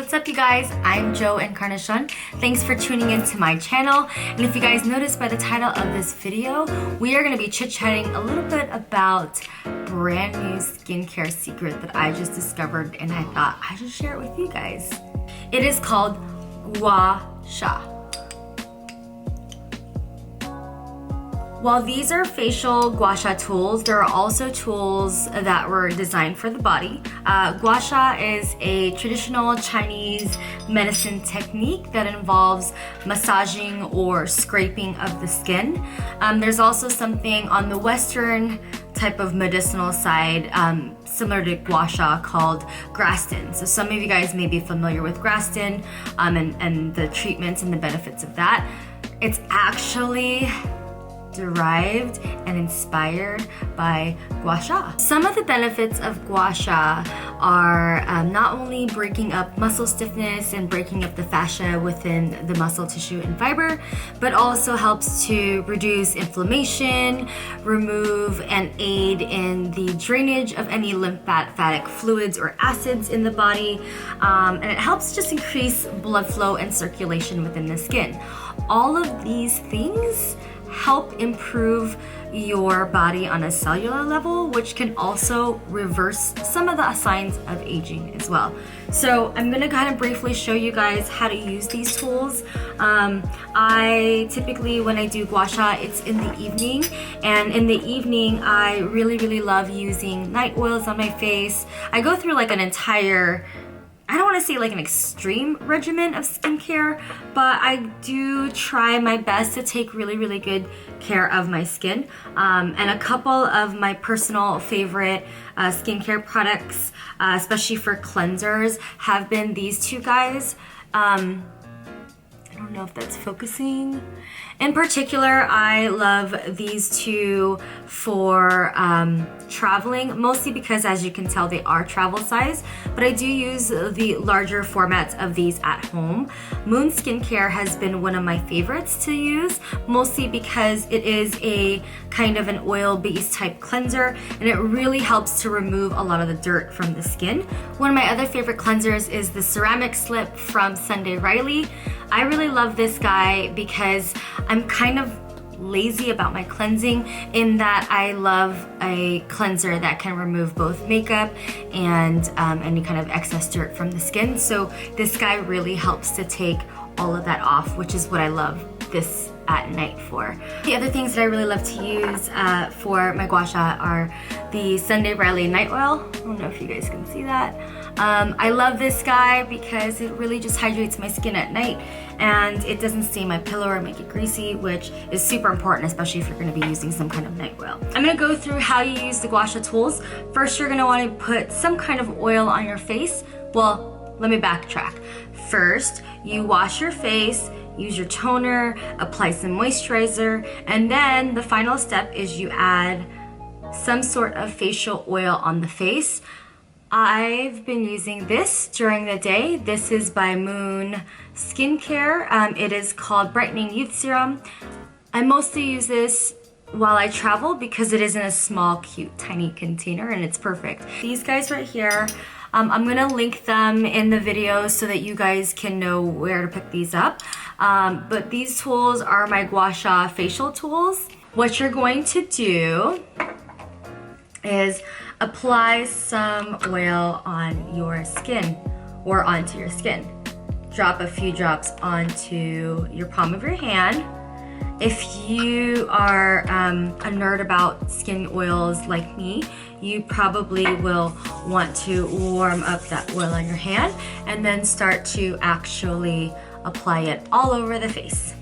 What's up, you guys? I'm Jo Encarnacion. Thanks for tuning into my channel. And if you guys noticed by the title of this video, we are going to be chit-chatting a little bit about brand new skincare secret that I just discovered, and I thought I should share it with you guys. It is called Gua Sha. While these are facial Gua Sha tools, there are also tools that were designed for the body. Gua Sha is a traditional Chinese medicine technique that involves massaging or scraping of the skin. There's also something on the Western type of medicinal side, similar to Gua Sha, called Graston. So some of you guys may be familiar with Graston and the treatments and the benefits of that. It's actually derived and inspired by Gua Sha. Some of the benefits of Gua Sha are not only breaking up muscle stiffness and breaking up the fascia within the muscle tissue and fiber, but also helps to reduce inflammation, remove and aid in the drainage of any lymphatic fluids or acids in the body, and it helps just increase blood flow and circulation within the skin. All of these things help improve your body on a cellular level, which can also reverse some of the signs of aging as well. So I'm gonna kind of briefly show you guys how to use these tools. I typically, when I do Gua Sha, it's in the evening, and in the evening I really love using night oils on my face. I go through like an entire, I don't want to say like an extreme regimen of skincare, but I do try my best to take really good care of my skin. And a couple of my personal favorite skincare products, especially for cleansers, have been these two guys. I don't know if that's focusing. In particular, I love these two for traveling, mostly because, as you can tell, they are travel size, but I do use the larger formats of these at home. Moon Skincare has been one of my favorites to use, mostly because it is a kind of an oil-based type cleanser, and it really helps to remove a lot of the dirt from the skin. One of my other favorite cleansers is the Ceramic Slip from Sunday Riley. I really love this guy because I'm kind of lazy about my cleansing, in that I love a cleanser that can remove both makeup and any kind of excess dirt from the skin. So this guy really helps to take all of that off, which is what I love this at night for. The other things that I really love to use for my Gua Sha are the Sunday Riley Night Oil. I don't know if you guys can see that. I love this guy because it really just hydrates my skin at night, and it doesn't stain my pillow or make it greasy, which is super important, especially if you're going to be using some kind of night oil. I'm going to go through how you use the Gua Sha tools. First, you're going to want to put some kind of oil on your face. Well, let me backtrack. First, you wash your face, use your toner, apply some moisturizer, and then the final step is you add some sort of facial oil on the face. I've been using this during the day. This is by Moon Skincare. It is called Brightening Youth Serum. I mostly use this while I travel because it is in a small, cute, tiny container, and it's perfect. These guys right here, I'm gonna link them in the video so that you guys can know where to pick these up. But these tools are my Gua Sha facial tools. What you're going to do is apply some oil on your skin, or onto your skin. Drop a few drops onto your palm of your hand. If you are a nerd about skin oils like me, you probably will want to warm up that oil on your hand and then start to actually apply it all over the face.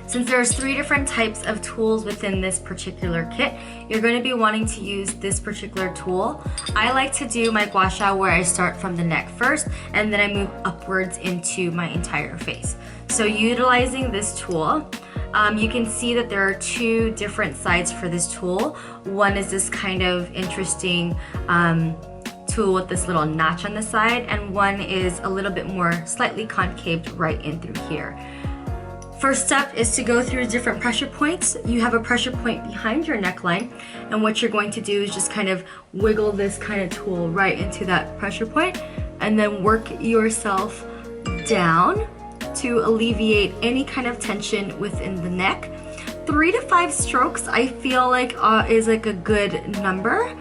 Since there's 3 different types of tools within this particular kit, you're going to be wanting to use this particular tool. I like to do my Gua Sha where I start from the neck first, and then I move upwards into my entire face. So utilizing this tool, you can see that there are 2 different sides for this tool. One is this kind of interesting tool with this little notch on the side, and one is a little bit more slightly concaved right in through here. First step is to go through different pressure points. You have a pressure point behind your neckline, and what you're going to do is just kind of wiggle this kind of tool right into that pressure point, and then work yourself down to alleviate any kind of tension within the neck. 3 to 5 strokes I feel like is like a good number.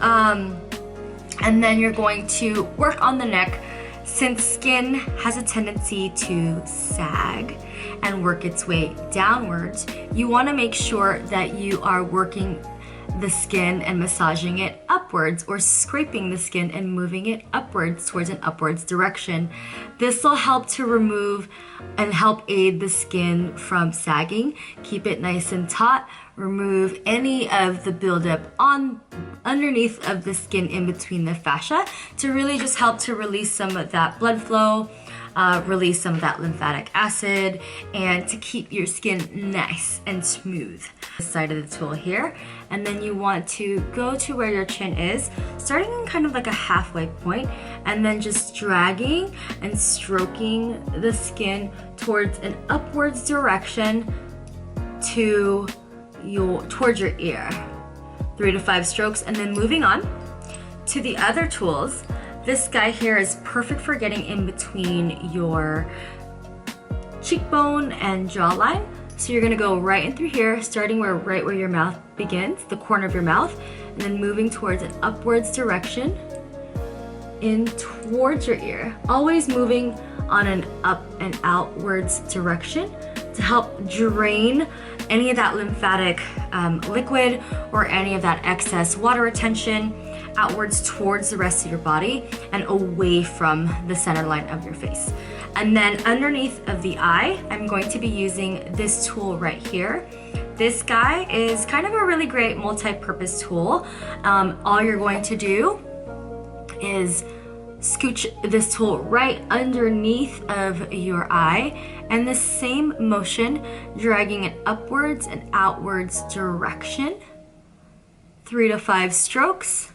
And then you're going to work on the neck. Since skin has a tendency to sag and work its way downwards, you want to make sure that you are working the skin and massaging it upwards, or scraping the skin and moving it upwards towards an upwards direction. This will help to remove and help aid the skin from sagging, keep it nice and taut, remove any of the buildup on underneath of the skin in between the fascia, to really just help to release some of that blood flow, release some of that lymphatic acid, and to keep your skin nice and smooth. The side of the tool here, and then you want to go to where your chin is, starting in kind of like a halfway point, and then just dragging and stroking the skin towards an upwards direction towards your ear. 3 to 5 strokes, and then moving on to the other tools. This guy here is perfect for getting in between your cheekbone and jawline. So you're gonna go right in through here, starting right where your mouth begins, the corner of your mouth, and then moving towards an upwards direction in towards your ear. Always moving on an up and outwards direction to help drain any of that lymphatic liquid or any of that excess water retention outwards towards the rest of your body and away from the center line of your face. And then underneath of the eye, I'm going to be using this tool right here. This guy is kind of a really great multi-purpose tool. All you're going to do is scooch this tool right underneath of your eye, and the same motion, dragging it upwards and outwards direction. 3 to 5 strokes.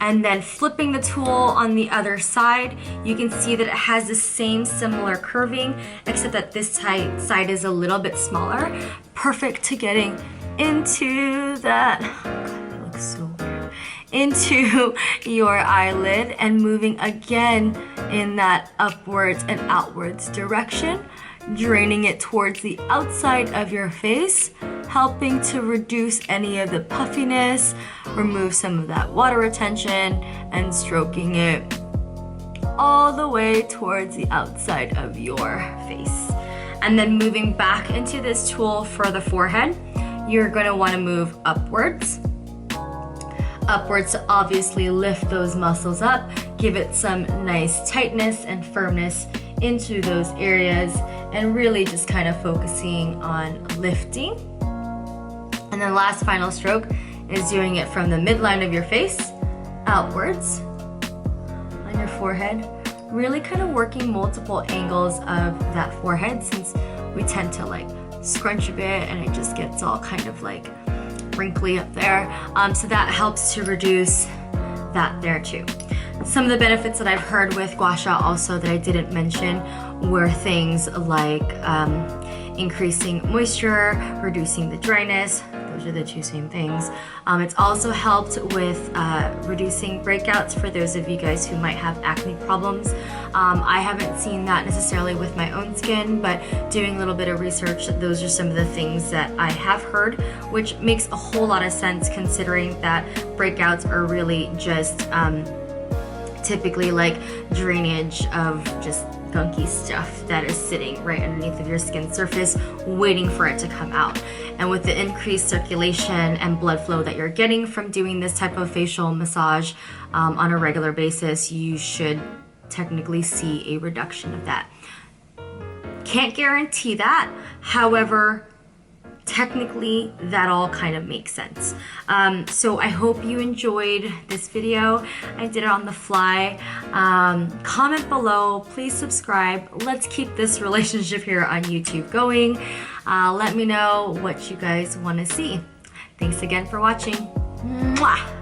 And then flipping the tool on the other side, you can see that it has the same similar curving, except that this side is a little bit smaller. Perfect to getting into that, oh God, that looks so weird, into your eyelid, and moving again in that upwards and outwards direction, draining it towards the outside of your face, helping to reduce any of the puffiness, remove some of that water retention, and stroking it all the way towards the outside of your face. And then moving back into this tool for the forehead, you're gonna wanna move upwards. Upwards to obviously lift those muscles up, give it some nice tightness and firmness into those areas, and really just kind of focusing on lifting. And then last final stroke is doing it from the midline of your face outwards on your forehead, really kind of working multiple angles of that forehead, since we tend to like scrunch a bit and it just gets all kind of like wrinkly up there. So that helps to reduce that there too. Some of the benefits that I've heard with Gua Sha also that I didn't mention were things like increasing moisture, reducing the dryness. Those are the two same things. It's also helped with reducing breakouts for those of you guys who might have acne problems. I haven't seen that necessarily with my own skin, but doing a little bit of research, those are some of the things that I have heard, which makes a whole lot of sense considering that breakouts are really just typically like drainage of just gunky stuff that is sitting right underneath of your skin surface waiting for it to come out. And with the increased circulation and blood flow that you're getting from doing this type of facial massage on a regular basis, you should technically see a reduction of that. Can't guarantee that, however, technically that all kind of makes sense. So I hope you enjoyed this video. I did it on the fly. Comment below, please subscribe. Let's keep this relationship here on YouTube going. Let me know what you guys want to see. Thanks again for watching. Mwah!